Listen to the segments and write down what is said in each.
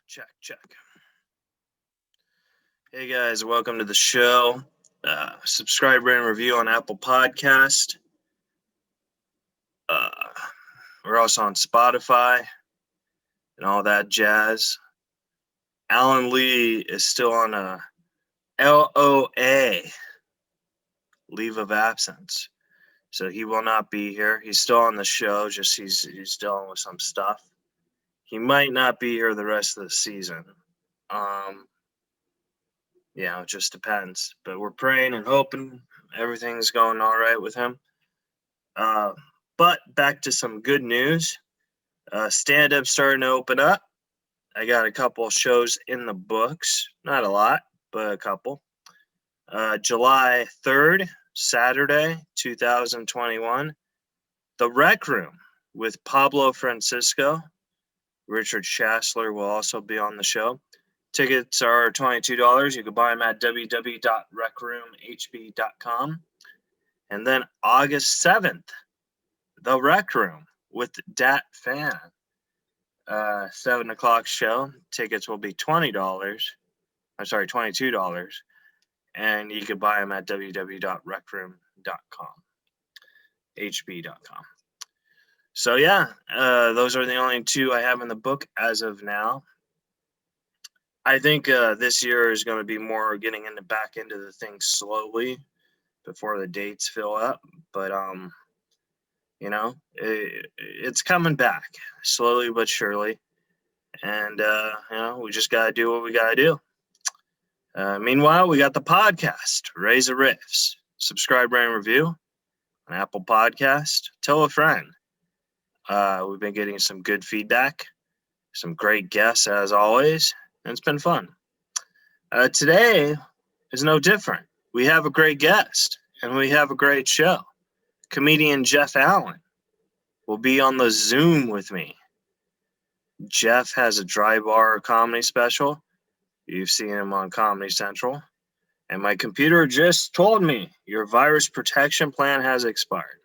Check. Hey guys, welcome to the show. Subscribe, rate, and review on Apple Podcast. We're also on Spotify and all that jazz. Alan Lee is still on a LOA, leave of absence. So he will not be here. He's still on the show, just he's dealing with some stuff. He might not be here the rest of the season. It just depends. But we're praying and hoping everything's going all right with him. But back to some good news. Stand-up starting to open up. I got a couple shows in the books. Not a lot, but a couple. July 3rd, Saturday, 2021. The Rec Room with Pablo Francisco. Richard Schassler will also be on the show. Tickets are $22. You can buy them at www.recroomhb.com. And then August 7th, The Rec Room with Dat Fan. 7 o'clock show. Tickets will be $22. And you can buy them at www.recroom.com. hb.com. So those are the only two I have in the book as of now. I think this year is going to be more getting back into the thing slowly before the dates fill up. But it's coming back slowly but surely, and we just got to do what we got to do. Meanwhile, we got the podcast, Reza Riffs. Subscribe, rate, and review on Apple Podcast. Tell a friend. We've been getting some good feedback, some great guests as always, and it's been fun. Today is no different. We have a great guest, and we have a great show. Comedian Jeff Allen will be on the Zoom with me. Jeff has a dry bar comedy special. You've seen him on Comedy Central. And my computer just told me your virus protection plan has expired.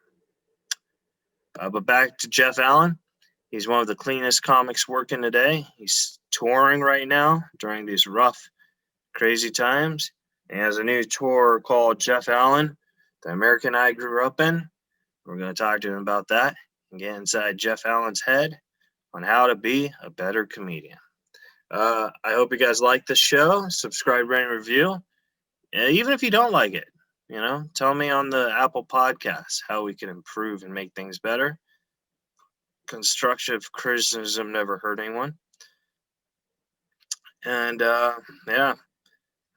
But back to Jeff Allen. He's one of the cleanest comics working today. He's touring right now during these rough, crazy times. He has a new tour called Jeff Allen, the American I Grew Up In. We're going to talk to him about that and get inside Jeff Allen's head on how to be a better comedian. I hope you guys like the show. Subscribe, rate, and review. Even if you don't like it, tell me on the Apple Podcasts how we can improve and make things better. Constructive criticism never hurt anyone. And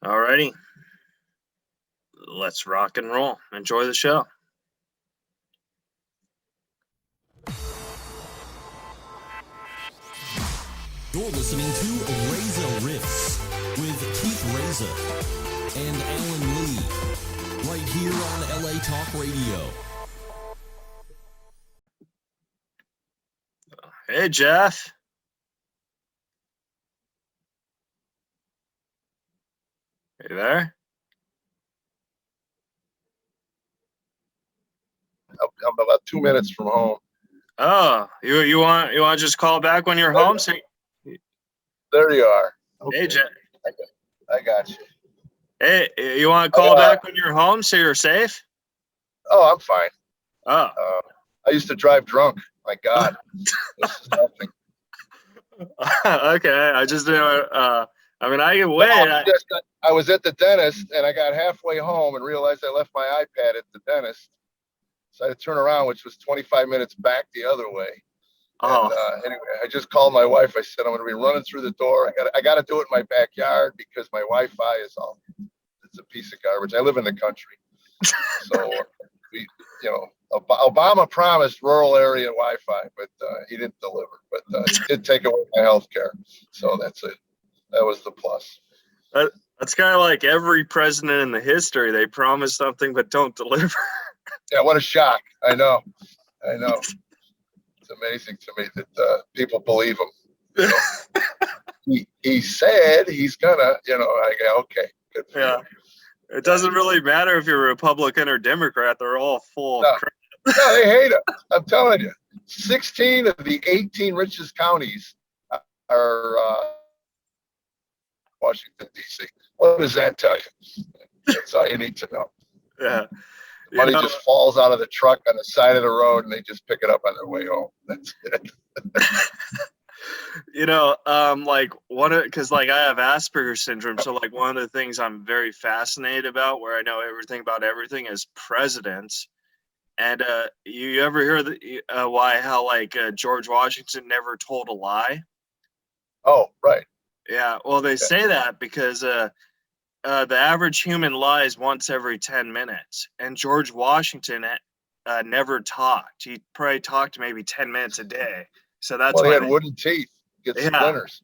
alrighty. Let's rock and roll. Enjoy the show. You're listening to Reza Riffs with Keith Reza and Alan Lee, right here on LA Talk Radio. Hey, Jeff. Are you there? I'm about 2 minutes from home. Oh, you want to just call back when you're home? So there you are. Okay. Hey, Jeff. I got you. Hey, you want to call back when you're home so you're safe? Oh, I'm fine. Oh. I used to drive drunk. My God. This is nothing. Okay. I just didn't. I can wait. I was at the dentist and I got halfway home and realized I left my iPad at the dentist. So I had to turn around, which was 25 minutes back the other way. And, anyway, I just called my wife. I said, I'm going to be running through the door. I got to do it in my backyard because my Wi-Fi it's a piece of garbage. I live in the country. So Obama promised rural area Wi-Fi, but he didn't deliver. But he did take away my health care. So that's it. That was the plus. That's kind of like every president in the history. They promise something but don't deliver. Yeah, what a shock. I know. It's amazing to me that people believe him. He said he's gonna, I go, okay, good for you. It doesn't really matter if you're Republican or Democrat. They're all full of crap. No, they hate him. I'm telling you. 16 of the 18 richest counties are Washington, D.C. What does that tell you? That's all you need to know. Yeah. The money just falls out of the truck on the side of the road, and they just pick it up on their way home. That's it. Because like I have Asperger's syndrome, so like one of the things I'm very fascinated about, where I know everything about everything, is presidents. And you ever hear how George Washington never told a lie? Oh, right. Yeah. Well, they say that because the average human lies once every 10 minutes, and George Washington never talked. He probably talked maybe 10 minutes a day. So that's why he had wooden teeth. Get splinters.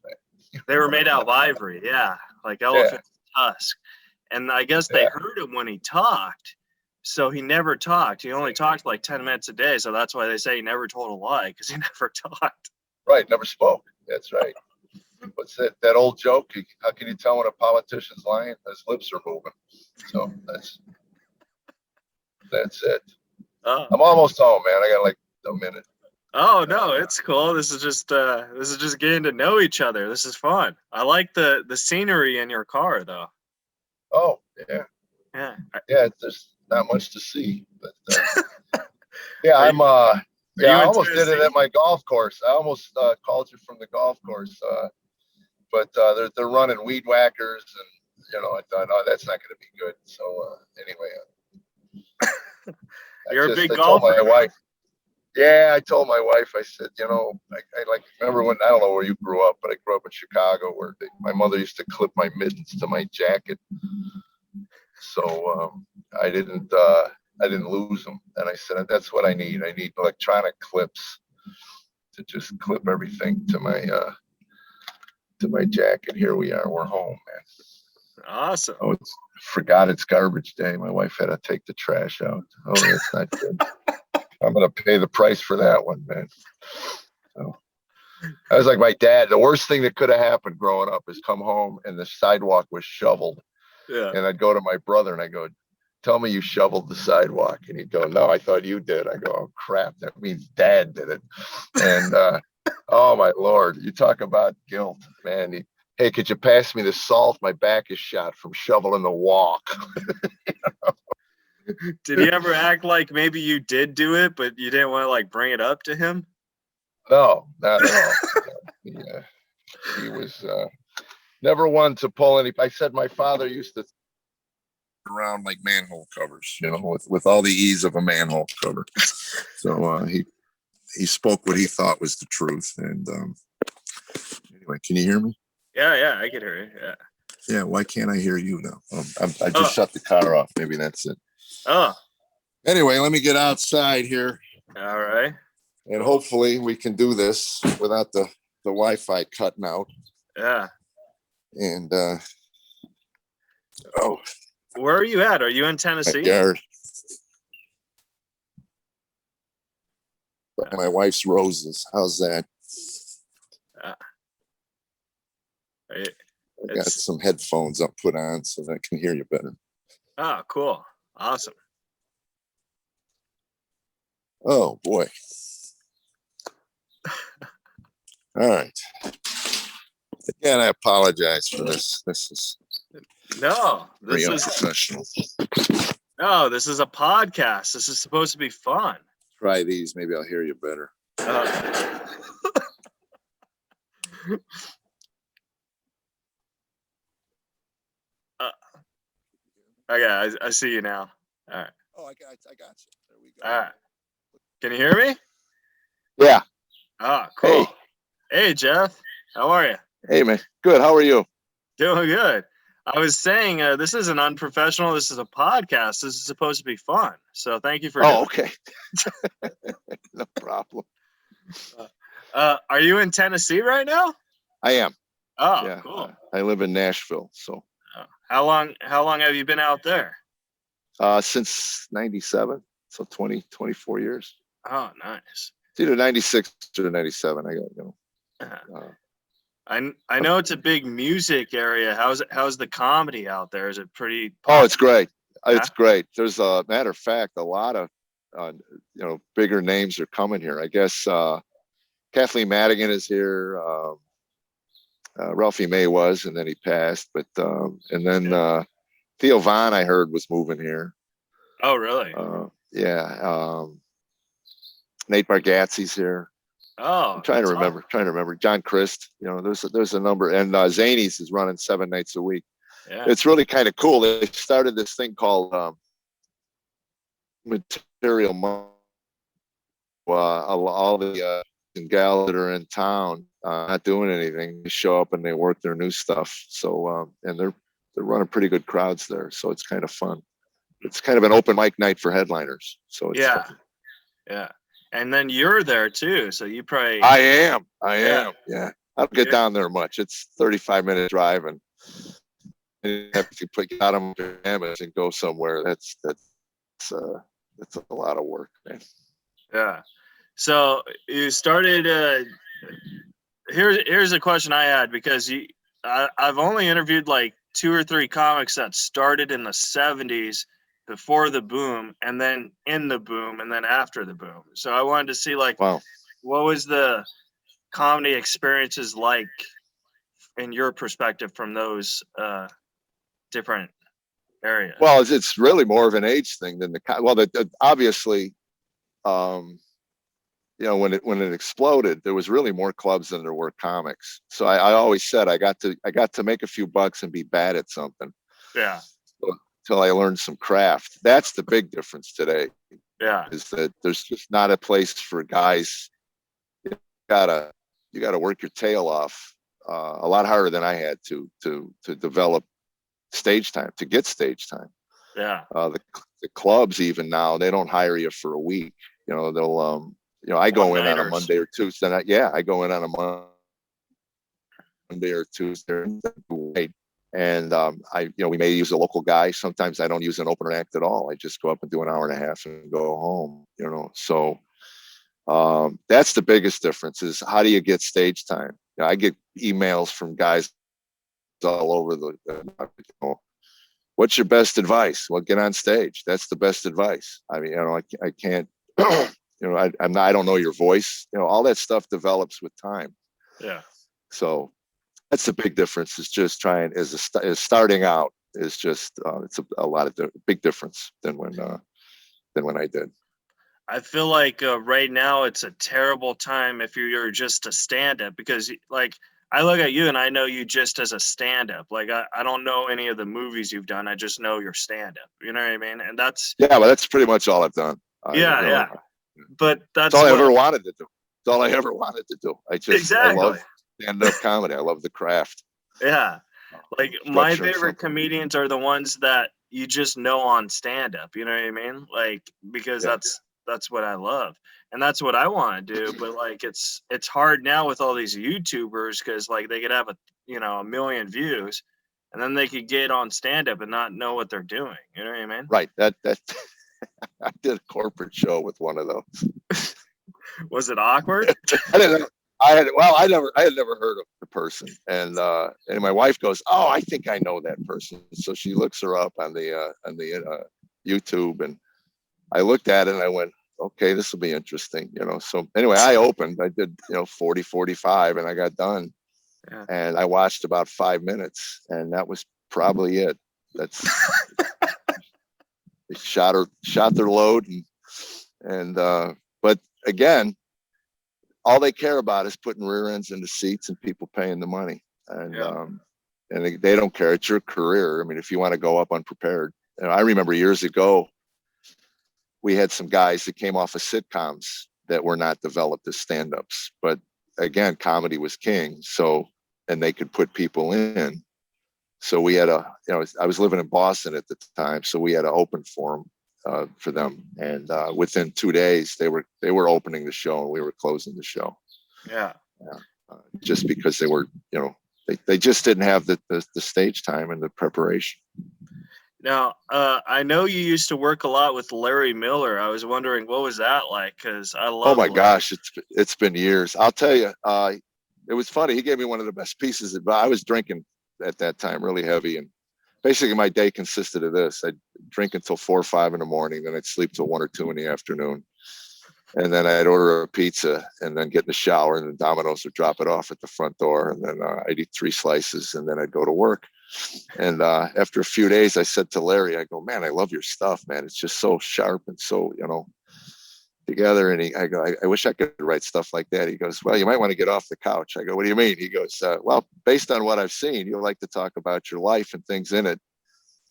They were made out of ivory. Yeah, like elephant tusk. And I guess they heard him when he talked. So he never talked. He only talked like 10 minutes a day. So that's why they say he never told a lie, because he never talked. Right. Never spoke. That's right. What's that old joke? How can you tell when a politician's lying? His lips are moving. So that's it. I'm almost home, man. I got like a minute. Oh no, it's cool. This is just getting to know each other. This is fun. I like the scenery in your car, though. Oh yeah. Yeah. There's not much to see, but I almost did it at my golf course. I almost called you from the golf course, but they're running weed whackers, and I thought, oh, that's not going to be good. So anyway, you're a big golfer. My wife. Yeah, I told my wife. I said, I like remember when, I don't know where you grew up, but I grew up in Chicago, where my mother used to clip my mittens to my jacket. So I didn't lose them, and I said, that's what I need. I need electronic clips to just clip everything to my jacket. Here we are. We're home, man. Awesome. Oh, forgot it's garbage day. My wife had to take the trash out. Oh, that's not good. I'm gonna pay the price for that one, man. So I was like my dad. The worst thing that could have happened growing up is come home and the sidewalk was shoveled. Yeah. And I'd go to my brother and I go, tell me you shoveled the sidewalk. And he'd go, no, I thought you did. I go, oh crap, that means Dad did it. And oh my Lord, you talk about guilt, man. Hey, could you pass me the salt? My back is shot from shoveling the walk. Did he ever act like maybe you did do it, but you didn't want to bring it up to him? No, not at all. He was never one to pull any. I said my father used to around like manhole covers, with all the ease of a manhole cover. So he spoke what he thought was the truth. And anyway, can you hear me? Yeah, I can hear you. Yeah. Why can't I hear you now? I just shut the car off. Maybe that's it. Oh. Anyway, let me get outside here. All right. And hopefully we can do this without the Wi-Fi cutting out. Yeah. And where are you at? Are you in Tennessee? Yard. My wife's roses. How's that? I got some headphones I'll put on so that I can hear you better. Oh, cool. Awesome. Oh, boy. All right. Again, I apologize for this. This is very unprofessional. No, this is a podcast. This is supposed to be fun. Try these. Maybe I'll hear you better. Okay, I see you now. All right. Oh, I got you. There we go. All right. Can you hear me? Yeah. Oh, cool. Hey, Jeff. How are you? Hey, man. Good. How are you? Doing good. I was saying this isn't unprofessional. This is a podcast. This is supposed to be fun. So thank you for. Oh, okay. No problem. Are you in Tennessee right now? I am. Oh, yeah, cool. I live in Nashville. So. How long have you been out there? Since 97. So 24 years. Oh, nice. It's either 96 or 97. I got I know it's a big music area. How's the comedy out there? Is it pretty popular? Oh, it's great. It's great. There's a matter of fact, a lot of bigger names are coming here. I guess Kathleen Madigan is here. Ralphie May was, and then he passed. But and then Theo Von, I heard, was moving here. Oh, really? Yeah. Nate Bargatze's here. Oh, I'm trying to remember. John Christ. There's a number, and Zanies is running 7 nights a week. Yeah. It's really kind of cool. They started this thing called Material Month. All the gals that are in town not doing anything, they show up and they work their new stuff. So and they're running pretty good crowds there. So it's kind of fun. It's kind of an open mic night for headliners. So it's fun. Yeah. And then you're there too. So you probably. I am. Yeah. I don't get down there much. It's 35-minute drive, and you have to get out of pajamas and go somewhere. That's a lot of work, man. Yeah. So you started. Here's a question I had, because I've only interviewed like 2 or 3 comics that started in the 70s before the boom, and then in the boom, and then after the boom. So I wanted to see, like, wow, what was the comedy experiences like in your perspective from those different areas? Well, it's really more of an age thing than obviously, when it exploded, there was really more clubs than there were comics. So I always said I got to make a few bucks and be bad at something. Yeah. Until I learned some craft. That's the big difference today. Yeah. Is that there's just not a place for guys. You gotta work your tail off a lot harder than I had to develop stage time, to get stage time. Yeah. The clubs even now, they don't hire you for a week. They'll I go in on a Monday or Tuesday. I go in on a Monday or Tuesday, and we may use a local guy. Sometimes I don't use an opener act at all. I just go up and do an hour and a half and go home. So that's the biggest difference, is how do you get stage time? I get emails from guys all over what's your best advice? Well, get on stage. That's the best advice. I mean, I can't. I don't know your voice. All that stuff develops with time. Yeah. So that's the big difference. Is just trying as starting out is just it's a lot of big difference than when I did. I feel like right now it's a terrible time if you're just a stand-up, because like I look at you and I know you just as a stand-up. Like I don't know any of the movies you've done. I just know your stand-up. You know what I mean? And that's that's pretty much all I've done. Yeah. But that's all I ever wanted to do. It's all I ever wanted to do. I love stand-up comedy. I love the craft. Yeah. Like my favorite comedians are the ones that you just know on stand-up. You know what I mean? Like, because that's what I love. And that's what I want to do. But like, it's hard now with all these YouTubers, because like they could have a million views, and then they could get on stand-up and not know what they're doing. You know what I mean? Right. That I did a corporate show with one of those. Was it awkward? I didn't know. I had never heard of the person, and my wife goes, "Oh, I think I know that person." So she looks her up on the YouTube, and I looked at it and I went, "Okay, this will be interesting." So anyway, I opened. I did 40, 45, and I got done, and I watched about 5 minutes, and that was probably it. That's they shot their load, and but again, all they care about is putting rear ends into seats and people paying the money, and they don't care. It's your career. I mean, if you want to go up unprepared, I remember years ago, we had some guys that came off of sitcoms that were not developed as stand-ups, but again, comedy was king. So, and they could put people in. So we had I was living in Boston at the time, so we had an open forum for them, and within 2 days they were opening the show and we were closing the show. Just because they were they just didn't have the stage time and the preparation. Now I know you used to work a lot with Larry Miller. I was wondering, what was that like? Because I love. Oh my gosh, it's been years. I'll tell you, it was funny. He gave me one of the best pieces of advice. I was drinking at that time really heavy, and basically my day consisted of this. I'd drink until 4 or 5 in the morning, then I'd sleep till 1 or 2 in the afternoon, And then I'd order a pizza and then get in the shower, and then Domino's would drop it off at the front door. And then I'd eat 3 slices and then I'd go to work. And after a few days, I said to Larry, I go, man, I love your stuff, man. It's just so sharp and so, together. And I go, I wish I could write stuff like that. He goes, well, you might want to get off the couch. I go, what do you mean? He goes, well, based on what I've seen, you like to talk about your life and things in it.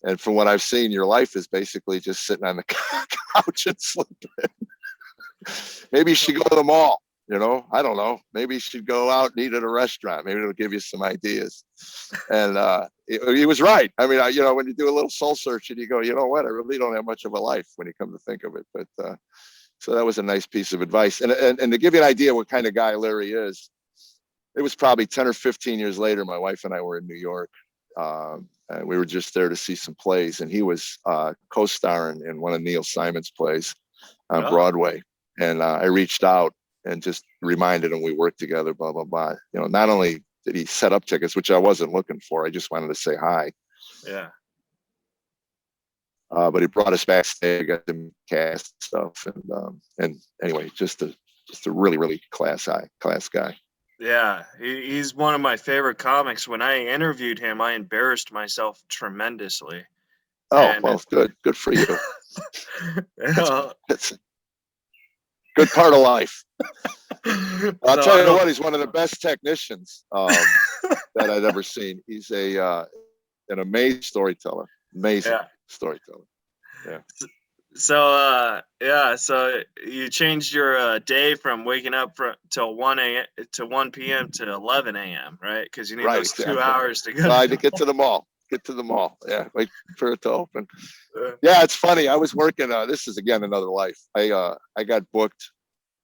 And from what I've seen, your life is basically just sitting on the couch and sleeping. Maybe you should go to the mall. I don't know. Maybe you should go out and eat at a restaurant. Maybe it'll give you some ideas. And he was right. I mean, when you do a little soul searching, you go, you know what? I really don't have much of a life when you come to think of it. But so that was a nice piece of advice. And to give you an idea what kind of guy Larry is, it was probably 10 or 15 years later, my wife and I were in New York. And we were just there to see some plays. And he was co-starring in one of Neil Simon's plays on Broadway. And I reached out and just reminded him we worked together, blah, blah, blah. Not only did he set up tickets, which I wasn't looking for, I just wanted to say hi. Yeah. But he brought us backstage, got them cast stuff. And anyway, just a really, really class guy. Yeah. He's one of my favorite comics. When I interviewed him, I embarrassed myself tremendously. Well, good for you. It's a good part of life. I'll tell you what, he's one of the best technicians that I'd ever seen. He's an amazing storyteller. Storyteller. Yeah. So so you changed your day from waking up till 1 p.m. to 11 a.m., right? Because you need those 2 hours to go. So I had to get to the mall. Yeah, wait for it to open. Yeah, it's funny. I was working. This is again another life. I got booked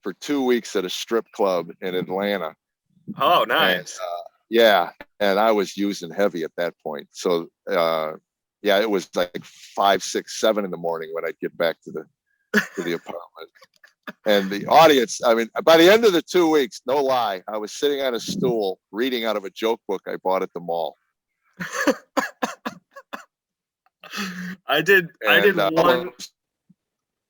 for 2 weeks at a strip club in Atlanta. Oh, nice. And, and I was using heavy at that point. So it was like 5, 6, 7 in the morning when I'd get back to the apartment. And the audience, I mean, by the end of the 2 weeks, no lie, I was sitting on a stool reading out of a joke book I bought at the mall. I did one.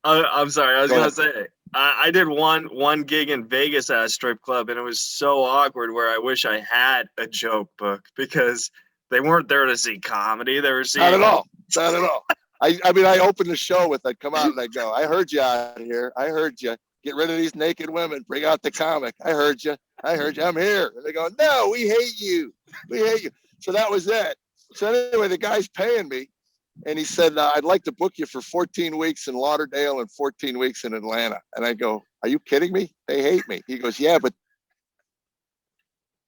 I'm sorry. I was gonna say I did one gig in Vegas at a strip club, and it was so awkward. Where I wish I had a joke book because they weren't there to see comedy. They were seeing not at all. I mean, I opened the show with I'd come out and I'd go, I heard you out here. I heard you. Get rid of these naked women. Bring out the comic. I heard you. I'm here. And they go, no, we hate you. So that was it. So anyway, the guy's paying me. And he said, I'd like to book you for 14 weeks in Lauderdale and 14 weeks in Atlanta. And I go, are you kidding me? They hate me. He goes, yeah, but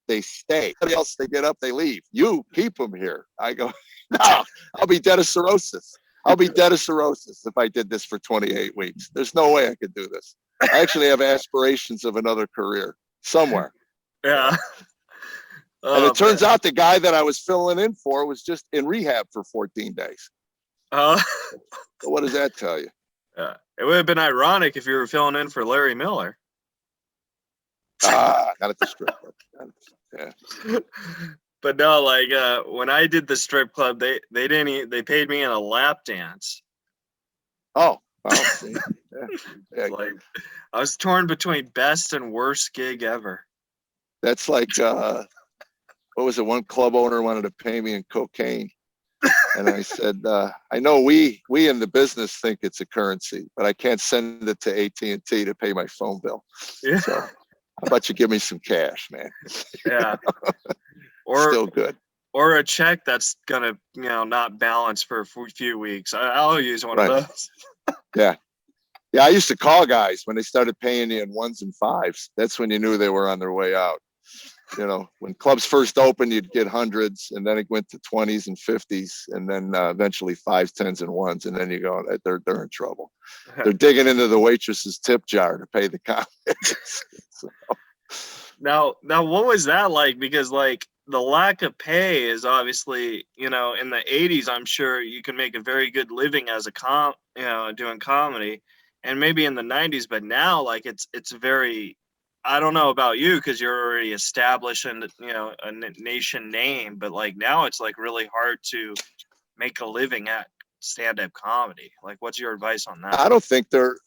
they stay. Everybody else, they get up, they leave. You keep them here. I go, no, I'll be dead of cirrhosis. If I did this for 28 weeks. There's no way I could do this. I actually have aspirations of another career somewhere. Yeah. And it turns out the guy that I was filling in for was just in rehab for 14 days. So what does that tell you? It would have been ironic if you were filling in for Larry Miller. Not at the strip club. Yeah. But no, like when I did the strip club, they paid me in a lap dance. Oh, see. Yeah. Like I was torn between best and worst gig ever. That's like what was it? One club owner wanted to pay me in cocaine. And I said, I know we in the business think it's a currency, but I can't send it to AT&T to pay my phone bill. Yeah. So how about you give me some cash, man? Yeah. Or still good. Or a check that's gonna, not balance for a few weeks. I'll use one of those. Yeah. I used to call guys when they started paying you in 1s and 5s. That's when you knew they were on their way out. When clubs first opened, you'd get 100s, and then it went to 20s and 50s, and then eventually 5s, 10s, and 1s, and then you go, they're in trouble. They're digging into the waitress's tip jar to pay the comics. So. Now, what was that like? Because the lack of pay is obviously, in the 80s, I'm sure you can make a very good living as doing comedy, and maybe in the 90s, but now it's very. I don't know about you because you're already established and a nation name, but now it's really hard to make a living at stand-up comedy. What's your advice on that? I don't think they're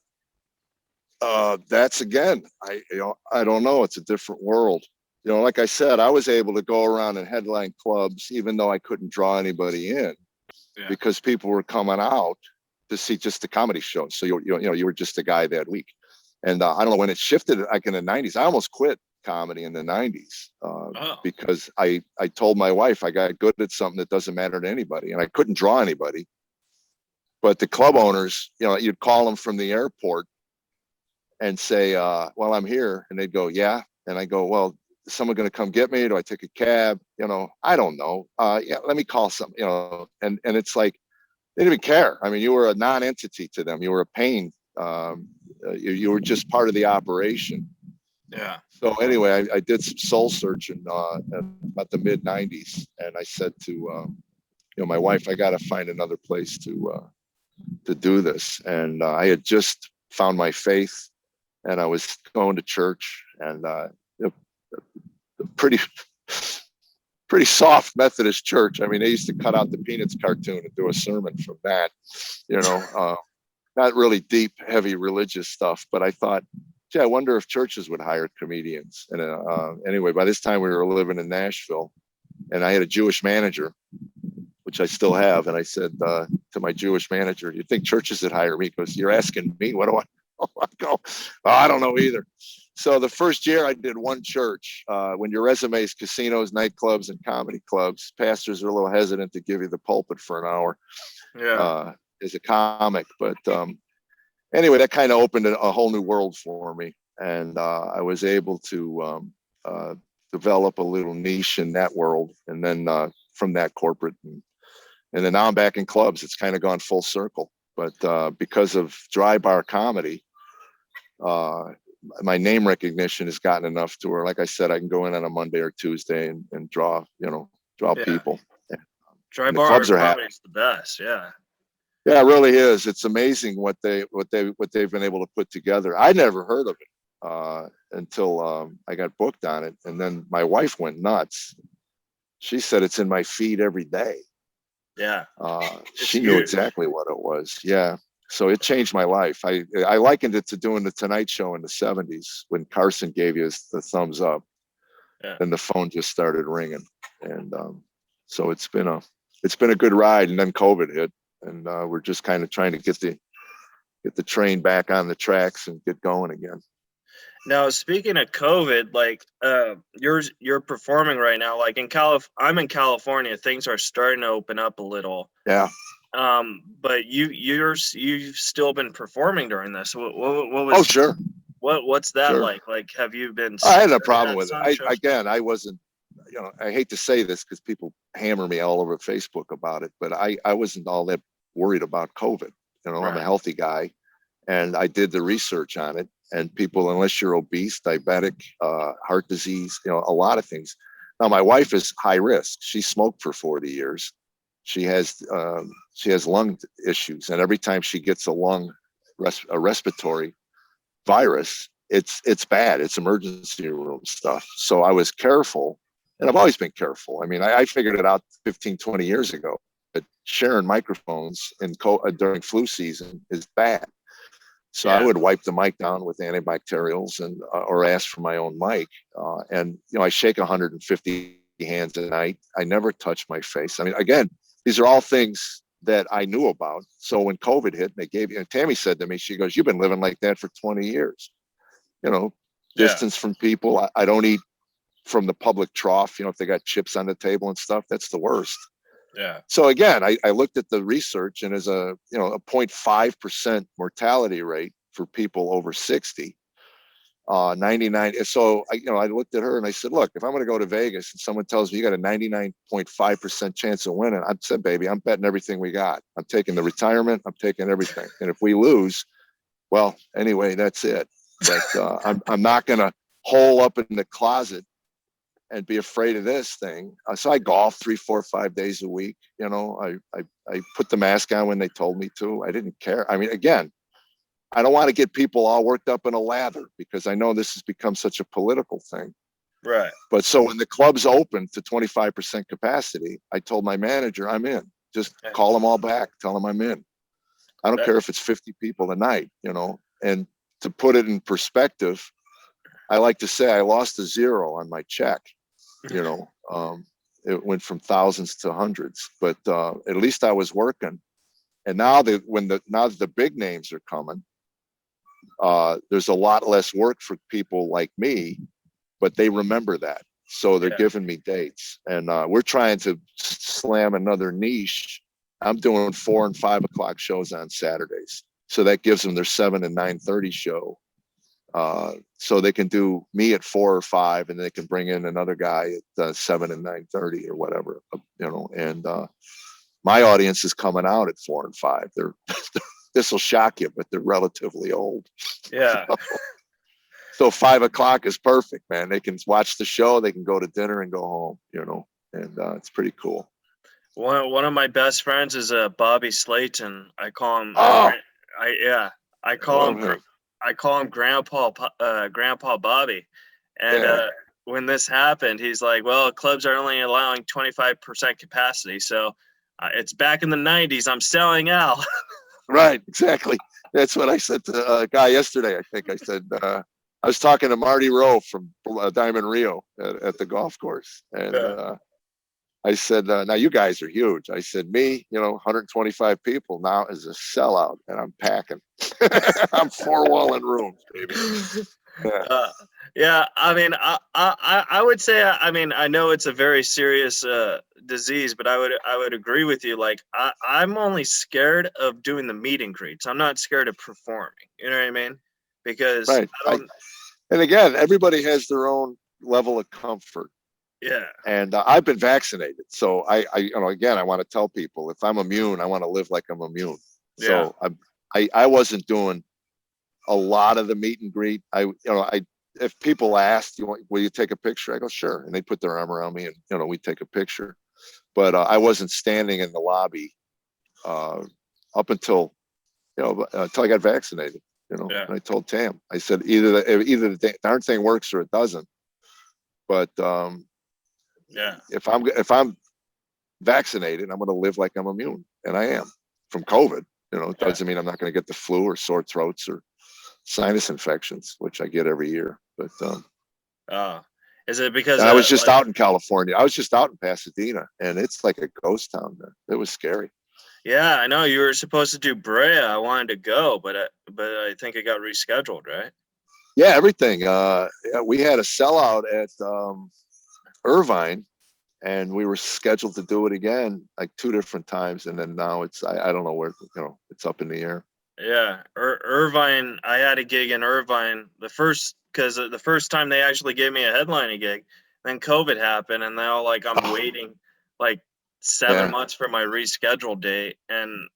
That's again, I don't know. It's a different world. Like I said, I was able to go around and headline clubs, even though I couldn't draw anybody in, because people were coming out to see just the comedy shows. So you were just a guy that week. And I don't know when it shifted, like in the 90s. I almost quit comedy in the 90s because I told my wife I got good at something that doesn't matter to anybody, and I couldn't draw anybody. But the club owners, you'd call them from the airport and say, well, I'm here. And they'd go, yeah. And I go, well, is someone going to come get me? Do I take a cab? I don't know. Yeah, let me call some, and it's like, they didn't even care. I mean, you were a non-entity to them. You were a pain. You were just part of the operation. Yeah. So anyway, I did some soul searching about the mid 90s. And I said to, my wife, I got to find another place to do this. And I had just found my faith, and I was going to church, and pretty soft Methodist church. I mean, they used to cut out the Peanuts cartoon and do a sermon from that, not really deep, heavy religious stuff. But I thought, gee, I wonder if churches would hire comedians. And anyway, by this time we were living in Nashville, and I had a Jewish manager, which I still have. And I said to my Jewish manager, you think churches would hire me? He goes, you're asking me, what do I know? I go, oh, I don't know either. So the first year I did one church. When your resume is casinos, nightclubs, and comedy clubs, pastors are a little hesitant to give you the pulpit for an hour as a comic. But anyway, that kind of opened a whole new world for me. And I was able to develop a little niche in that world. And then from that corporate. And then now I'm back in clubs. It's kind of gone full circle. But because of dry bar comedy, my name recognition has gotten enough to where, like I said, I can go in on a Monday or Tuesday and draw people. Dry bar clubs are happy. It's the best. Yeah. Yeah, it really is. It's amazing what they've been able to put together. I never heard of it until I got booked on it. And then my wife went nuts. She said it's in my feed every day. Yeah. She knew exactly what it was. Yeah. So it changed my life. I likened it to doing the Tonight Show in the 70s when Carson gave you the thumbs up, and the phone just started ringing. And so it's been a good ride. And then COVID hit, and we're just kind of trying to get the train back on the tracks and get going again. Now, speaking of COVID, like you're performing right now. Like I'm in California. Things are starting to open up a little. Yeah. But you've still been performing during this. What was? Oh, sure. What's that like? Like, have you been? I had no problem with it. I wasn't. I hate to say this because people hammer me all over Facebook about it, but I wasn't all that worried about COVID. Right. I'm a healthy guy, and I did the research on it. And people, unless you're obese, diabetic, heart disease, a lot of things. Now, my wife is high risk. She smoked for 40 years. She has lung issues, and every time she gets a respiratory virus, it's bad. It's emergency room stuff. So I was careful, and I've always been careful. I mean, I figured it out 15, 20 years ago. But sharing microphones during flu season is bad. So I would wipe the mic down with antibacterials or ask for my own mic. And I shake 150 hands a night. I never touch my face. I mean, again, these are all things that I knew about. So when COVID hit, and Tammy said to me, she goes, "You've been living like that for 20 years. Distance from people. I don't eat from the public trough. If they got chips on the table and stuff, that's the worst." Yeah. So again, I looked at the research, and as a 0.5% mortality rate for people over 60, 99. So I looked at her and I said, look, if I'm going to go to Vegas and someone tells me you got a 99.5% chance of winning, I said, baby, I'm betting everything we got. I'm taking the retirement. I'm taking everything. And if we lose, well, anyway, that's it. But I'm not going to hole up in the closet and be afraid of this thing. So I golf 3, 4, 5 days a week. I put the mask on when they told me to. I didn't care. I mean, again, I don't want to get people all worked up in a lather because I know this has become such a political thing. Right. But so when the club's open to 25% capacity, I told my manager, I'm in. Just call them all back. Tell them I'm in. I don't care if it's 50 people a night, and to put it in perspective, I like to say I lost a zero on my check. You know, it went from thousands to hundreds, but at least I was working. And now that the big names are coming, there's a lot less work for people like me, but they remember that. So they're giving me dates, and we're trying to slam another niche. I'm doing 4 and 5 o'clock shows on Saturdays. So that gives them their 7 and 9:30 show. So they can do me at 4 or 5, and they can bring in another guy at 7 and 9:30 or whatever, you know, and my audience is coming out at 4 and 5. They're this will shock you, but they're relatively old. Yeah. So 5 o'clock is perfect, man. They can watch the show, they can go to dinner and go home, you know, and it's pretty cool. One of my best friends is Bobby Slayton. I call him. I call him Grandpa Bobby. And when this happened, he's like, "Well, clubs are only allowing 25% capacity, so it's back in the '90s. I'm selling out." Right, exactly. That's what I said to a guy yesterday. I think I said I was talking to Marty Rowe from Diamond Rio at the golf course, and I said, "Now you guys are huge." I said, "Me, you know, 125 people now is a sellout, and I'm packing. I'm 4-walling rooms, baby." Yeah, I mean, I would say, I mean, I know it's a very serious disease, but I would agree with you. Like, I'm only scared of doing the meet and greets. I'm not scared of performing. You know what I mean? Because right. And again, everybody has their own level of comfort. Yeah. And I've been vaccinated, so I you know, again, I want to tell people, if I'm immune, I want to live like I'm immune. So I wasn't doing a lot of the meet and greet. If people asked, will you take a picture? I go, sure. And they put their arm around me, and, you know, we take a picture. But I wasn't standing in the lobby up until, you know, until I got vaccinated, you know. And I told Tam, I said, either the darn thing works or it doesn't. But if I'm vaccinated, I'm going to live like I'm immune, and I am, from COVID. You know, it doesn't mean I'm not going to get the flu or sore throats or sinus infections, which I get every year. But is it because I was just out in California? I was just out in Pasadena, and it's like a ghost town there. It was scary. Yeah, I know you were supposed to do Brea. I wanted to go, but I think it got rescheduled, right? Yeah, everything. We had a sellout at Irvine, and we were scheduled to do it again like 2 different times, and then now it's I don't know where, you know, it's up in the air. Yeah, Irvine. I had a gig in Irvine because the first time they actually gave me a headlining gig, then COVID happened, and now like I'm waiting like 7 months for my rescheduled date, and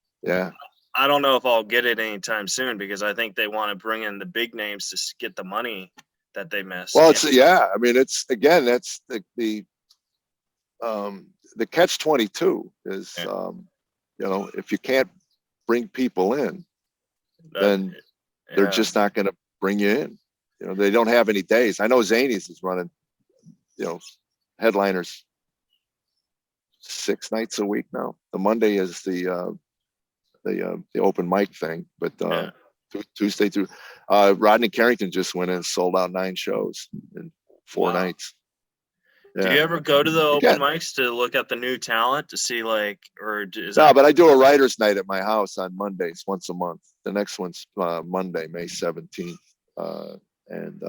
I don't know if I'll get it anytime soon, because I think they want to bring in the big names to get the money that they missed. Well, I mean, it's, again, that's the catch-22 is, you know, if you can't bring people in, then they're just not going to bring you in. You know, they don't have any days. I know Zanies is running, you know, headliners 6 nights a week now. The Monday is the open mic thing, but Tuesday through Rodney Carrington just went in and sold out 9 shows in 4 nights. Do you ever go to the open mics to look at the new talent to see, like, or is no? But I do a writer's night at my house on Mondays once a month. The next one's Monday, May 17th, and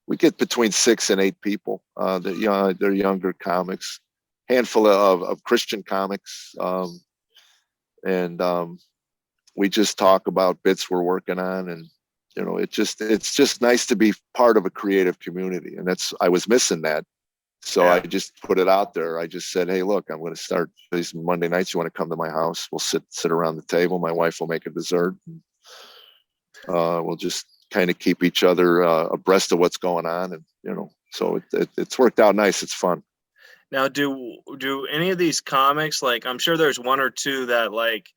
we get between 6 and 8 people. They're younger comics, handful of Christian comics, and we just talk about bits we're working on, and, you know, it's just nice to be part of a creative community, and I was missing that. So I just put it out there. I just said, hey, look, I'm going to start these Monday nights. You want to come to my house? We'll sit around the table. My wife will make a dessert. And, we'll just kind of keep each other abreast of what's going on. And, you know, so it's worked out nice. It's fun. Now, do any of these comics, like, I'm sure there's 1 or 2 that, like,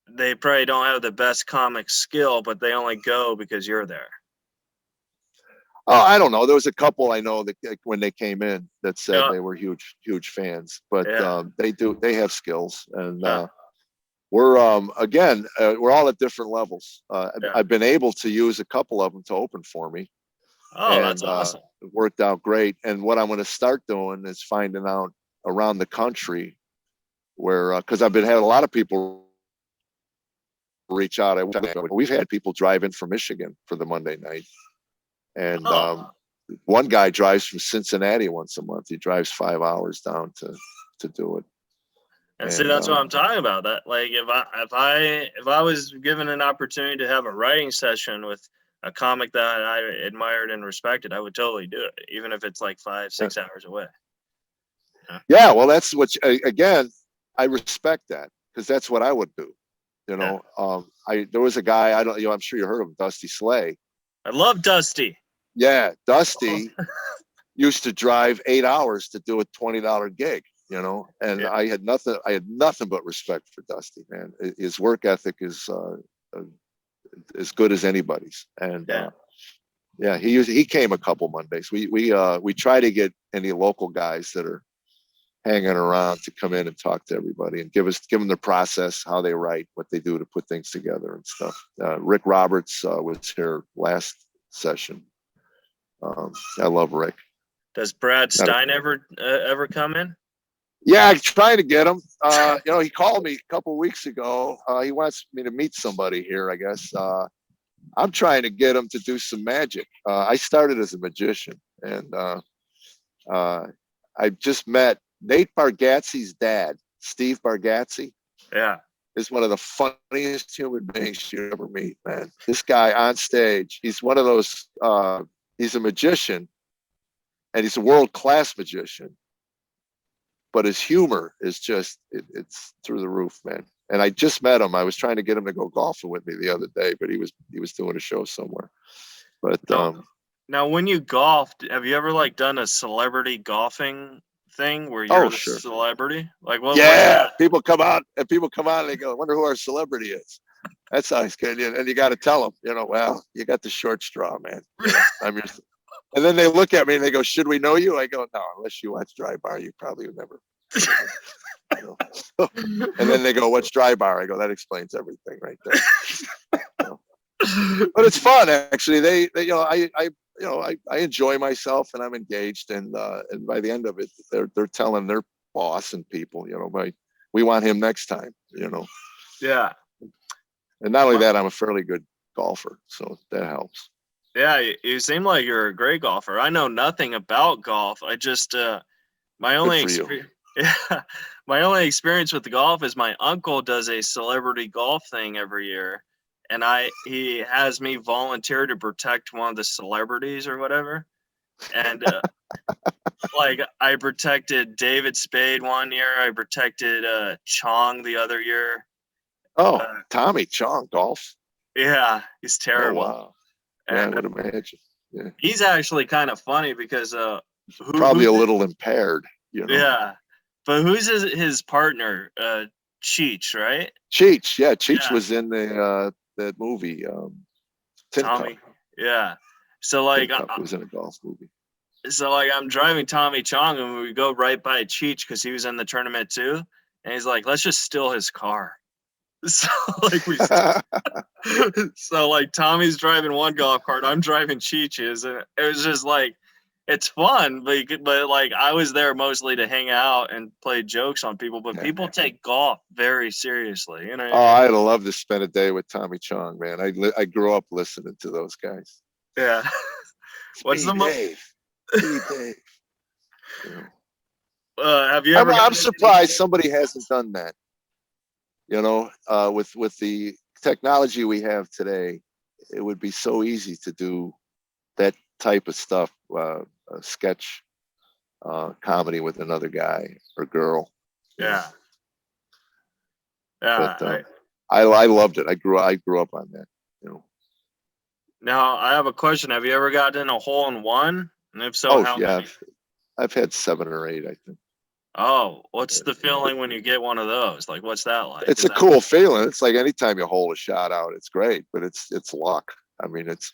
they probably don't have the best comic skill, but they only go because you're there. Oh, I don't know. There was a couple I know that, like, when they came in, that said they were huge fans, but they have skills, and we're again, we're all at different levels. Yeah. I've been able to use a couple of them to open for me. Oh, that's awesome. It worked out great. And what I'm going to start doing is finding out around the country where, because I've been having a lot of people reach out. We've had people drive in from Michigan for the Monday night. And one guy drives from Cincinnati once a month. He drives 5 hours down to do it. And see, that's what I'm talking about. That, like, if I was given an opportunity to have a writing session with a comic that I admired and respected, I would totally do it, even if it's like 5-6 hours away. Yeah, well, that's what again, I respect that, because that's what I would do. You know, there was a guy, I'm sure you heard of him, Dusty Slay. I love Dusty. Yeah, Dusty used to drive 8 hours to do a $20 gig. You know, and I had nothing but respect for Dusty, man. His work ethic is as good as anybody's. And he came a couple Mondays. We try to get any local guys that are hanging around to come in and talk to everybody and give them the process, how they write, what they do to put things together and stuff. Rick Roberts was here last session. I love Rick. Does Brad Stein ever come in? Yeah, I'm trying to get him. He called me a couple of weeks ago. He wants me to meet somebody here, I guess. I'm trying to get him to do some magic. I started as a magician, and I just met Nate Bargatze's dad, Steve Bargatze. Yeah. Is one of the funniest human beings you ever meet, man. This guy on stage, he's one of those, he's a magician, and he's a world-class magician. But his humor is just, it's through the roof, man. And I just met him. I was trying to get him to go golfing with me the other day, but he was doing a show somewhere. But now when you golfed, have you ever like done a celebrity golfing thing where you're the celebrity? Like what? Yeah, people come out and they go, I wonder who our celebrity is. That's how he's good. And you got to tell them, well, you got the short straw, man. I'm your. And then they look at me and they go, should we know you? I go, no, unless you watch Dry Bar, you probably would never. And then they go, what's Dry Bar? I go, that explains everything right there. But it's fun, actually. I enjoy myself and I'm engaged. And by the end of it, they're telling their boss and people, we want him next time, Yeah. And not only that, I'm a fairly good golfer. So that helps. Yeah, you seem like you're a great golfer. I know nothing about golf. I just my only experience with the golf is my uncle does a celebrity golf thing every year, and he has me volunteer to protect one of the celebrities or whatever. And like I protected David Spade one year. I protected Chong the other year. Oh, Tommy Chong golf. Yeah, he's terrible. Oh, wow. And I would imagine. Yeah. He's actually kind of funny because probably a little impaired, Yeah, but who's his partner? Cheech, right? Cheech, yeah. Cheech was in the that movie. Tommy. Cup. Yeah. So like was in a golf movie. So like I'm driving Tommy Chong and we go right by Cheech because he was in the tournament too, and he's like, let's just steal his car. So like Tommy's driving one golf cart, I'm driving Cheech's, and it was just like it's fun, but like I was there mostly to hang out and play jokes on people, but people take golf very seriously, Oh, I'd love to spend a day with Tommy Chong, man. I grew up listening to those guys. Yeah. What's the Dave? Dave. Have you ever? I'm surprised somebody hasn't done that. With the technology we have today, it would be so easy to do that type of stuff, a sketch comedy with another guy or girl. Yeah. Yeah. But, I loved it. I grew up on that. Now I have a question. Have you ever gotten a hole in one? And if so, how many? I've had 7 or 8, I think. Oh, what's the feeling when you get one of those? Like, what's that like? It's a cool feeling. It's like anytime you hole a shot out, it's great, but it's luck. I mean, it's,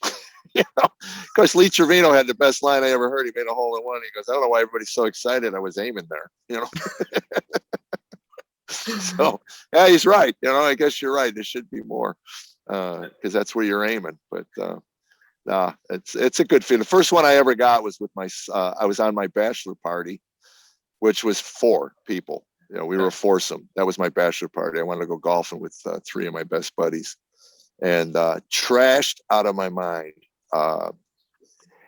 of course, Lee Trevino had the best line I ever heard. He made a hole in one. He goes, I don't know why everybody's so excited. I was aiming there, So yeah, he's right. I guess you're right. There should be more, because that's where you're aiming. But nah, it's a good feeling. The first one I ever got was with I was on my bachelor party, which was 4 people. We were a foursome. That was my bachelor party. I wanted to go golfing with 3 of my best buddies, and trashed out of my mind.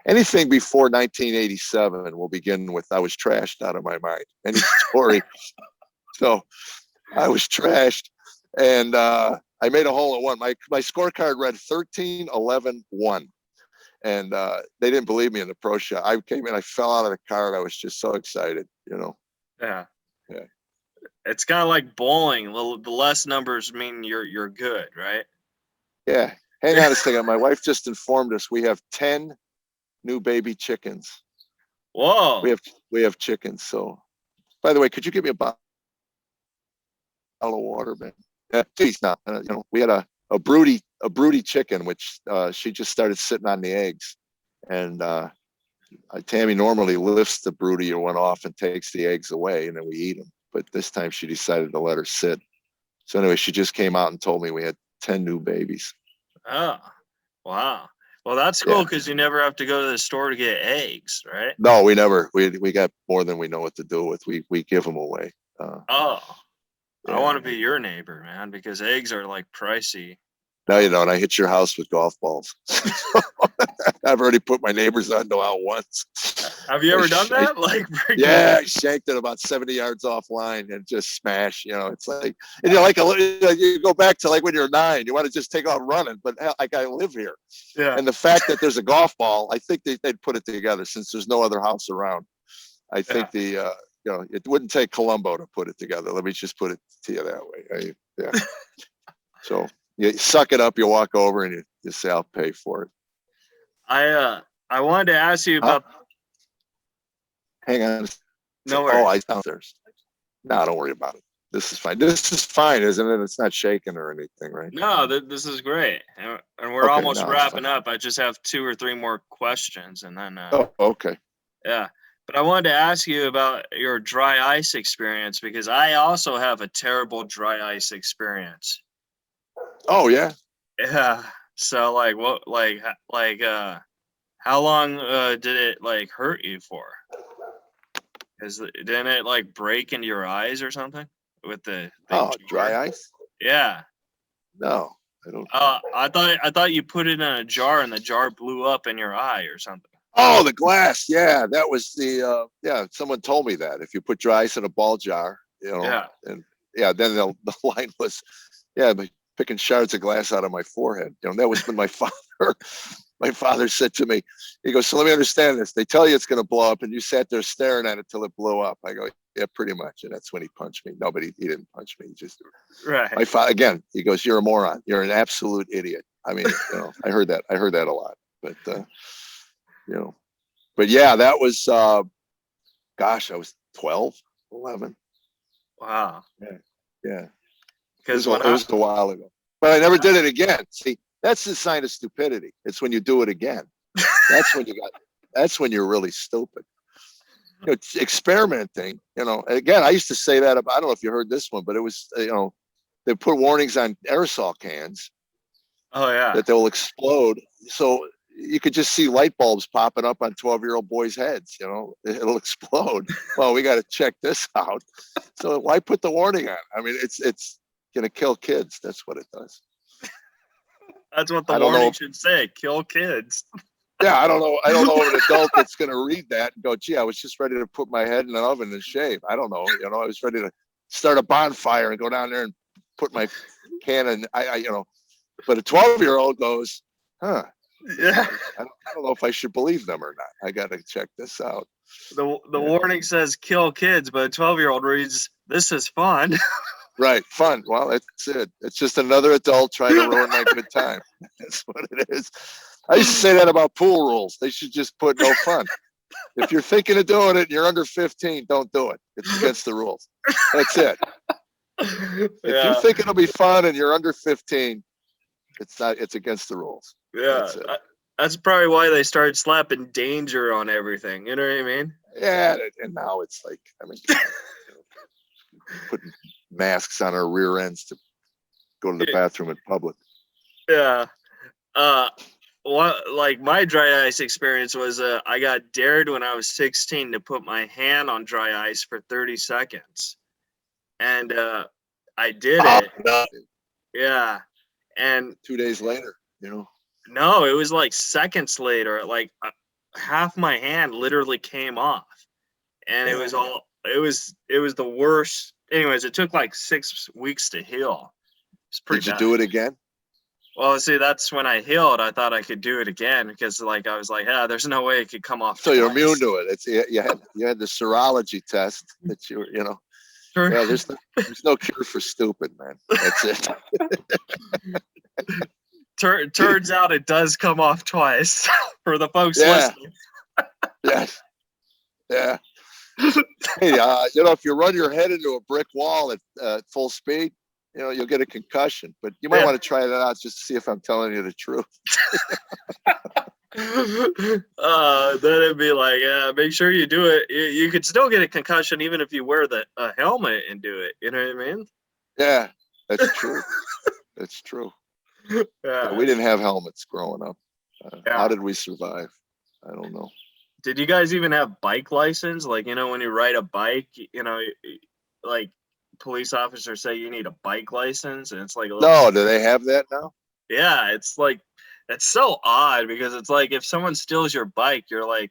Anything before 1987 will begin with I was trashed out of my mind. Any story. So I was trashed, and I made a hole in one. My scorecard read 13, 11, 1. And they didn't believe me in the pro shot. I came in, I fell out of the cart. I was just so excited, Yeah. Yeah. It's kind of like bowling. The less numbers mean you're good, right? Yeah. Hang on a second. My wife just informed us we have 10 new baby chickens. Whoa. We have chickens. So, by the way, could you give me a bottle of water, man? Geez, not. We had a broody chicken, which she just started sitting on the eggs, and Tammy normally lifts the broody one off and takes the eggs away, and then we eat them. But this time she decided to let her sit. So anyway, she just came out and told me we had 10 new babies. Oh, wow. Well, that's cool because you never have to go to the store to get eggs, right? No, we never. We got more than we know what to do with. We give them away. I want to be your neighbor, man, because eggs are like pricey. No, you don't. I hit your house with golf balls. I've already put my neighbors on out once. Have you ever done that? Yeah, I shanked it about 70 yards offline and just smash. It's like, and you go back to like when you're 9, you want to just take off running, but like I live here. Yeah. And the fact that there's a golf ball, I think they'd put it together since there's no other house around. I think it wouldn't take Columbo to put it together. Let me just put it to you that way. So you suck it up, you walk over and you say, I'll pay for it. I wanted to ask you about. Hang on. No worries. I downstairs. No, don't worry about it. This is fine. This is fine, isn't it? It's not shaking or anything, right? No, this is great, and we're almost wrapping up. I just have 2 or 3 more questions, and then. Okay. Yeah, but I wanted to ask you about your dry ice experience because I also have a terrible dry ice experience. Oh yeah. Yeah. So how long did it hurt you for? Didn't it break into your eyes or something with the dry ice? Yeah. No, I don't. I thought you put it in a jar and the jar blew up in your eye or something. Oh, the glass. Yeah, that was someone told me that if you put dry ice in a ball jar, and then the line was, but picking shards of glass out of my forehead. That was when my father said to me, he goes, so let me understand this. They tell you it's going to blow up and you sat there staring at it till it blew up. I go, yeah, pretty much. And that's when he punched me. No, but he didn't punch me. He just, right. My father, again, he goes, you're a moron. You're an absolute idiot. I mean, I heard that a lot, but, but yeah, that was, gosh, I was 12, 11. Wow. Yeah. Because it was a while ago, but I never did it again. See, that's the sign of stupidity. It's when you do it again. That's when you're really stupid. Experimenting, again, I used to say that about, I don't know if you heard this one, but it was, they put warnings on aerosol cans. Oh yeah. That they'll explode. So you could just see light bulbs popping up on 12-year-old boys' heads, it'll explode. Well, we got to check this out. So why put the warning on? I mean, it's going to kill kids. That's what it does. That's what the warning should say. Kill kids. Yeah, I don't know an adult that's going to read that and go, gee, I was just ready to put my head in an oven and shave. I don't know. I was ready to start a bonfire and go down there and put my can in. But a 12-year-old goes, huh. Yeah. I don't know if I should believe them or not. I got to check this out. The warning says kill kids, but a 12-year-old reads, this is fun. Right. Fun. Well, that's it. It's just another adult trying to ruin my good time. That's what it is. I used to say that about pool rules. They should just put no fun. If you're thinking of doing it and you're under 15, don't do it. It's against the rules. That's it. If you think it'll be fun and you're under 15, it's not. It's against the rules. Yeah. That's probably why they started slapping danger on everything. You know what I mean? Yeah. And now it's like, I mean, putting masks on our rear ends to go to the bathroom in public. Yeah. Like my dry ice experience was I got dared when I was 16 to put my hand on dry ice for 30 seconds. And I did it. No. Yeah. And 2 days later, no, it was like seconds later, like half my hand literally came off. And it was the worst. Anyways, it took like 6 weeks to heal. It's pretty Did you bad. do it again? Well, see, that's when I healed. I thought I could do it again because, like, I was like, "Yeah, there's no way it could come off." So you're twice. immune to it. It's you had the serology test that you know. Sure. Yeah, there's no cure for stupid, man. That's it. Turns out it does come off twice for the folks listening. Yes. Yeah. Hey, if you run your head into a brick wall at full speed, you'll get a concussion. But you might want to try that out just to see if I'm telling you the truth. Then it'd be like, make sure you do it. You could still get a concussion even if you wear a helmet and do it. You know what I mean? Yeah, that's true. That's true. Yeah. We didn't have helmets growing up. How did we survive? I don't know. Did you guys even have bike license? Like, when you ride a bike, like police officers say you need a bike license, and it's like no. Do they have that now? Yeah, it's like it's so odd because it's like if someone steals your bike, you're like,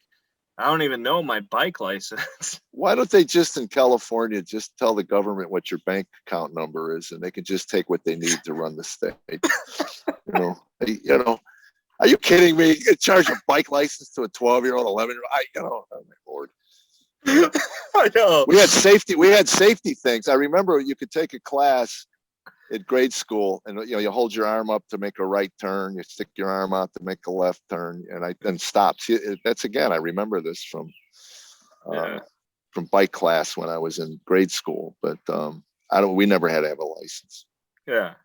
I don't even know my bike license. Why don't they just in California just tell the government what your bank account number is, and they can just take what they need to run the state? Are you kidding me? You charge a bike license to a 12-year-old, 11-year-old? Oh my Lord. I know. We had safety things. I remember you could take a class at grade school, and you hold your arm up to make a right turn, you stick your arm out to make a left turn, and then stop. See, that's again, I remember this from bike class when I was in grade school, but we never had to have a license. Yeah.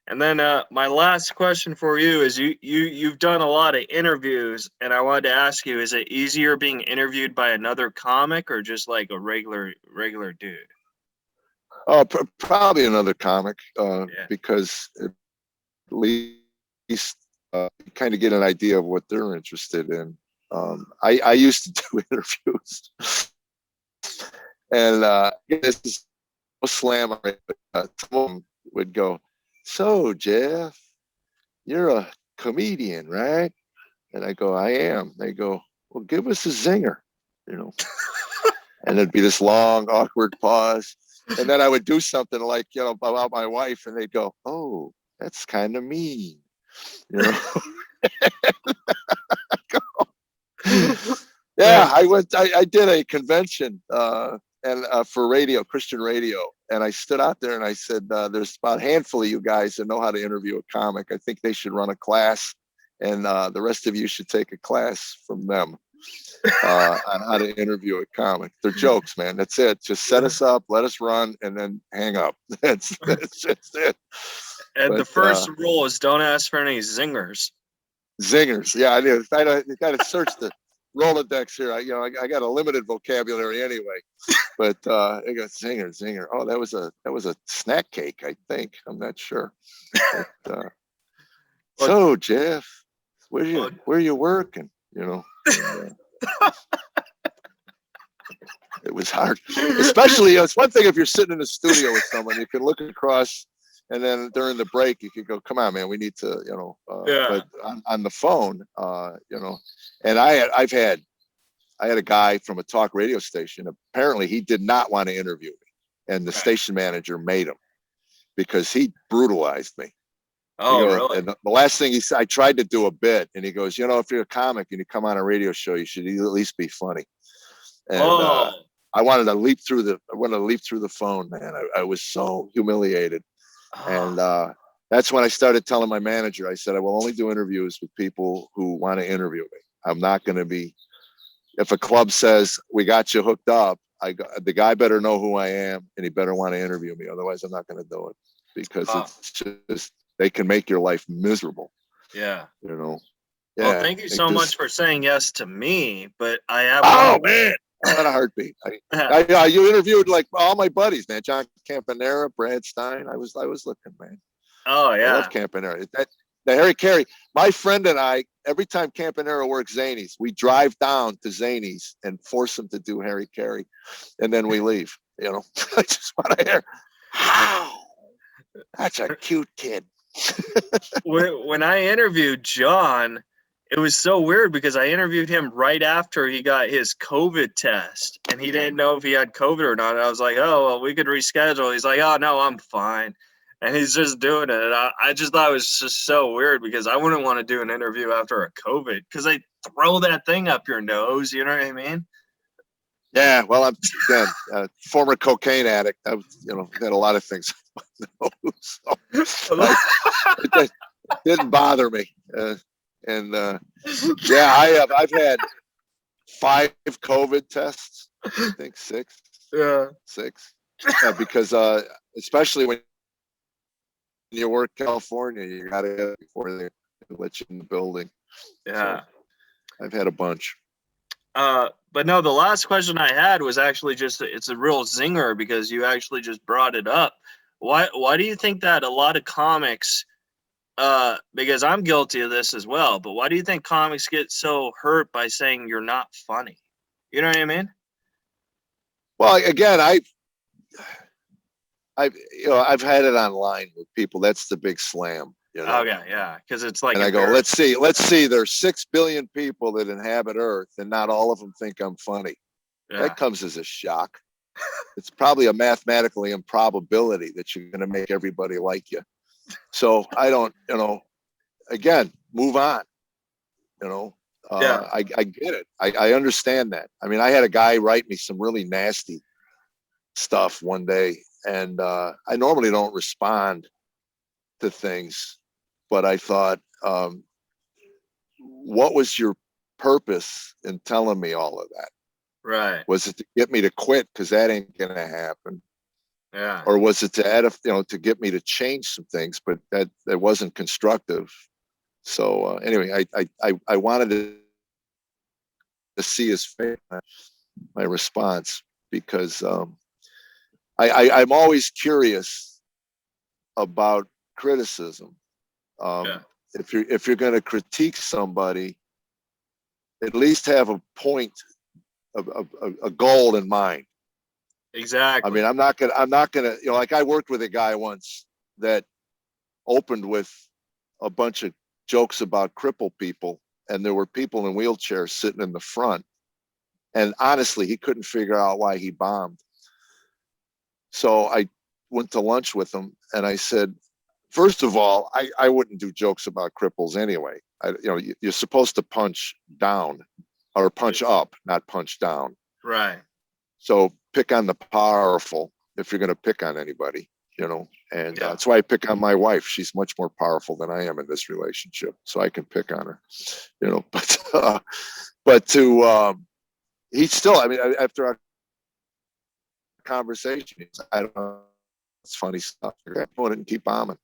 And then my last question for you is you've done a lot of interviews, and I wanted to ask you, is it easier being interviewed by another comic or just like a regular dude? Oh, probably another comic, because at least you kind of get an idea of what they're interested in. I used to do interviews, and this is a slam. Someone would go, "So, Jeff, you're a comedian, right?" And I go, "I am." They go, "Well, give us a zinger," and there'd be this long, awkward pause. And then I would do something like, about my wife, and they'd go, "Oh, that's kind of mean," Yeah, I did a convention and for radio, Christian radio, and I stood out there and I said, "There's about a handful of you guys that know how to interview a comic. I think they should run a class, and the rest of you should take a class from them." On how to interview a comic. They're jokes, man. That's it. Just set us up, let us run, and then hang up. That's just it. And the first rule is don't ask for any zingers. Zingers, yeah. I got to search the Rolodex here. I got a limited vocabulary anyway. But I got zinger. Oh, that was a snack cake, I think. I'm not sure. But, so, Jeff, where you working? It was hard, especially it's one thing if you're sitting in a studio with someone, you can look across, and then during the break you could go, "Come on, man, we need to," but on the phone, and I had a guy from a talk radio station. Apparently he did not want to interview me, and the station manager made him because he brutalized me. Oh, really? And the last thing he said, I tried to do a bit, and he goes, "If you're a comic and you come on a radio show, you should at least be funny." And I wanted to leap through the phone, man. I was so humiliated. And that's when I started telling my manager, I said, I will only do interviews with people who want to interview me. I'm not going to be, if a club says, "We got you hooked up," the guy better know who I am, and he better want to interview me. Otherwise, I'm not going to do it, because it's just, they can make your life miserable. Yeah. Yeah, well, thank you so much for saying yes to me, but I have man. Not a heartbeat. You interviewed like all my buddies, man. John Campanera, Brad Stein. I was looking, man. Oh yeah. I love Campanera. The Harry Carey. My friend and I, every time Campanera works Zanies, we drive down to Zanies and force him to do Harry Carey, and then we leave. You know, I just want to hear, wow, that's a cute kid. When I interviewed John, it was so weird because I interviewed him right after he got his COVID test, and he didn't know if he had COVID or not. And I was like, oh, well, we could reschedule. He's like, oh, no, I'm fine. And he's just doing it. And I just thought it was just so weird because I wouldn't want to do an interview after a COVID because they throw that thing up your nose. You know what I mean? Yeah, well, I'm again former cocaine addict. I had a lot of things on my nose, so it didn't bother me. I've had 5 COVID tests. I think 6. Yeah, 6. Because especially when you work California, you got to get it before they let you in the building. Yeah, so I've had a bunch. But no, the last question I had was actually it's a real zinger because you actually just brought it up. Why do you think that a lot of comics, because I'm guilty of this as well, but why do you think comics get so hurt by saying you're not funny? You know what I mean? Well, again, I've had it online with people. That's the big slam. You know? Okay, yeah, because it's like. And I go, let's see. There's 6 billion people that inhabit Earth, and not all of them think I'm funny. Yeah. That comes as a shock. It's probably a mathematical improbability that you're going to make everybody like you. So I don't, again, move on. I get it. I understand that. I mean, I had a guy write me some really nasty stuff one day, and I normally don't respond to things. But I thought, what was your purpose in telling me all of that? Right. Was it to get me to quit because that ain't gonna happen? Yeah. Or was it to add to get me to change some things? But that wasn't constructive. So anyway, I wanted to see his face, my response, because I'm always curious about criticism. If you're going to critique somebody, at least have a point, a goal in mind. Exactly. I mean, I'm not gonna, like I worked with a guy once that opened with a bunch of jokes about crippled people, and there were people in wheelchairs sitting in the front, and honestly, he couldn't figure out why he bombed. So I went to lunch with him, and I said, first of all, I wouldn't do jokes about cripples anyway. You're supposed to punch down or punch up, not punch down. Right. So pick on the powerful if you're going to pick on anybody, and that's why I pick on my wife. She's much more powerful than I am in this relationship, so I can pick on her, but he's still, I mean, after our conversation, he's like, I don't know, it's funny stuff. I want it and keep bombing.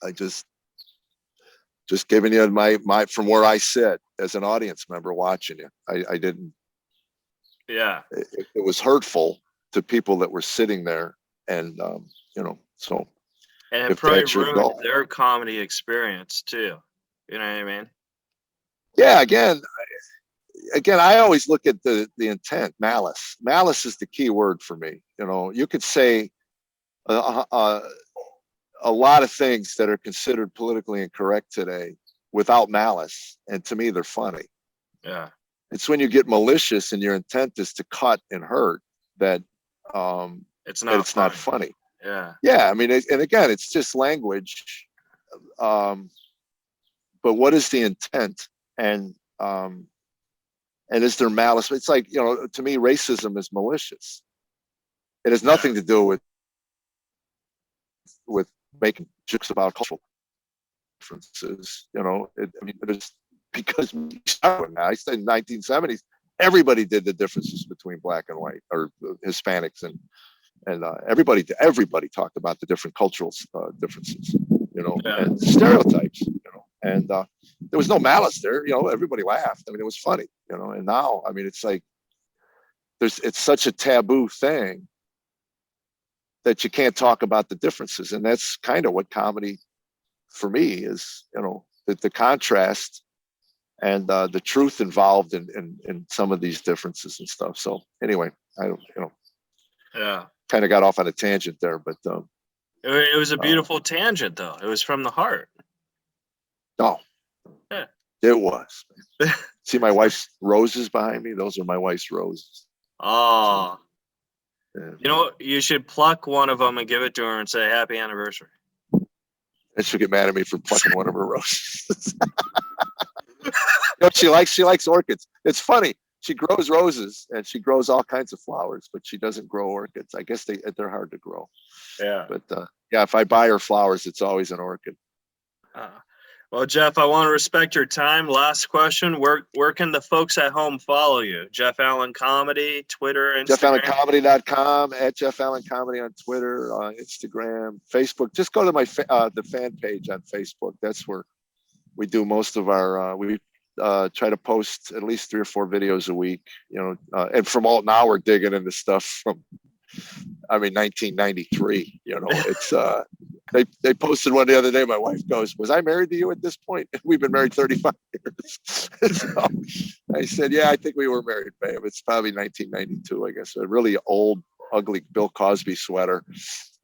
I just giving you my from where I sit as an audience member watching you. I didn't. Yeah. It was hurtful to people that were sitting there, and so. And it probably ruined their comedy experience too. You know what I mean? Yeah. Again, I always look at the intent, malice. Malice is the key word for me. You could say a lot of things that are considered politically incorrect today without malice, and to me, they're funny. Yeah. It's when you get malicious and your intent is to cut and hurt that it's not funny. Yeah. Yeah. I mean, and again, it's just language. But what is the intent? And is there malice? It's like, to me, racism is malicious. It has nothing to do with making jokes about cultural differences. It is because I said in the 1970s, everybody did the differences between black and white, or Hispanics, and everybody talked about the different cultural differences, and stereotypes, and there was no malice there. Everybody laughed. I mean, it was funny, and now, I mean, it's like it's such a taboo thing that you can't talk about the differences. And that's kind of what comedy for me is, the contrast and the truth involved in some of these differences and stuff. So anyway, I don't, Yeah. kind of got off on a tangent there, but it was a beautiful tangent, though. It was from the heart. Oh, yeah, it was. See my wife's roses behind me? Those are my wife's roses. Oh, so, yeah. You know what? You should pluck one of them and give it to her and say happy anniversary. And she'll get mad at me for plucking one of her roses. She likes orchids. It's funny. She grows roses and she grows all kinds of flowers, but she doesn't grow orchids. I guess they're hard to grow. Yeah. But if I buy her flowers, it's always an orchid. Well, Jeff, I want to respect your time. Last question: Where can the folks at home follow you? Jeff Allen Comedy, Twitter, Instagram. JeffAllenComedy.com, at Jeff Allen Comedy on Twitter, Instagram, Facebook. Just go to my the fan page on Facebook. That's where we do most of our. We try to post at least 3 or 4 videos a week. And from all now we're digging into stuff from 1993. It's they posted one the other day. My wife goes, "Was I married to you at this point?" We've been married 35 years. So I said, "Yeah, I think we were married, babe. It's probably 1992, I guess." A really old, ugly Bill Cosby sweater,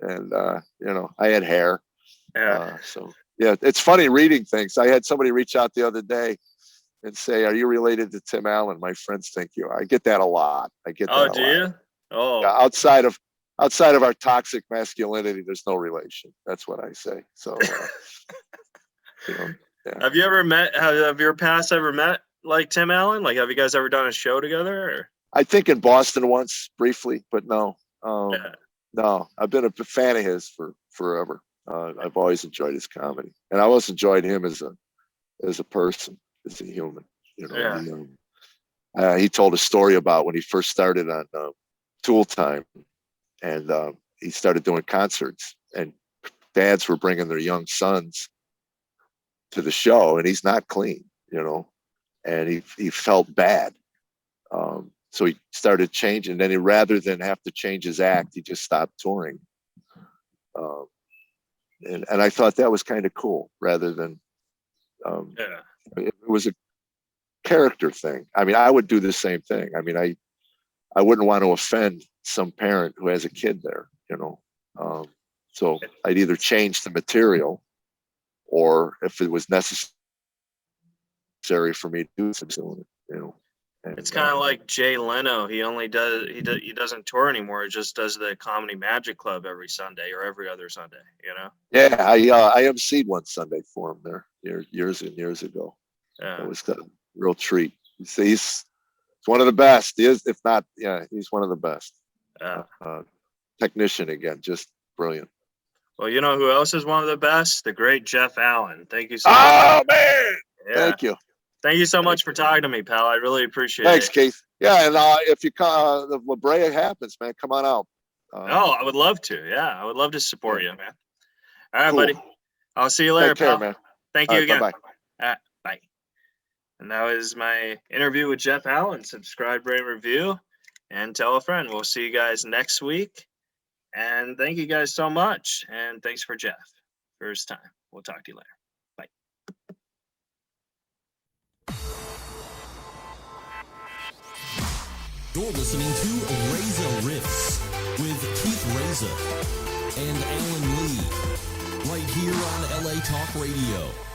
and I had hair. Yeah. So yeah, it's funny reading things. I had somebody reach out the other day and say, "Are you related to Tim Allen? My friends think you are." I get that a lot. Oh, do you? Oh, yeah, outside of our toxic masculinity, there's no relation. That's what I say. So, yeah. Have you ever met? Have your past ever met like Tim Allen? Like, have you guys ever done a show together? Or? I think in Boston once, briefly, but no. Yeah. No, I've been a fan of his for forever. I've always enjoyed his comedy, and I always enjoyed him as a person, as a human. Yeah. He told a story about when he first started on Tool Time, and he started doing concerts, and dads were bringing their young sons to the show, and he's not clean, and he felt bad. So he started changing. Then rather than have to change his act, he just stopped touring. And I thought that was kind of cool, rather than it was a character thing. I would do the same thing. I wouldn't want to offend some parent who has a kid there, so I'd either change the material, or if it was necessary for me to do something, And, it's kind of like Jay Leno. He doesn't tour anymore. He just does the Comedy Magic Club every Sunday or every other Sunday. Yeah, I emceed one Sunday for him there years and years ago. Yeah. It was a real treat. He's one of the best. He is, if not, he's one of the best. Technician again, just brilliant. Well, you know who else is one of the best? The great Jeff Allen. Thank you so much. Oh man, Yeah. Thank you. Thank you so much for talking to me, pal. I really appreciate Thanks, it. Keith. Yeah, and if you come, the La Brea happens, man, come on out. I would love to. Yeah, I would love to support you, man. All right, Cool. buddy. I'll see you later, Take care, pal. man. Thank you All right, again. bye-bye. Bye. And that was my interview with Jeff Allen. Subscribe, rate, review, and tell a friend. We'll see you guys next week. And thank you guys so much. And thanks for Jeff for his time. We'll talk to you later. Bye. You're listening to Reza Riffs with Keith Reza and Alan Lee, right here on LA Talk Radio.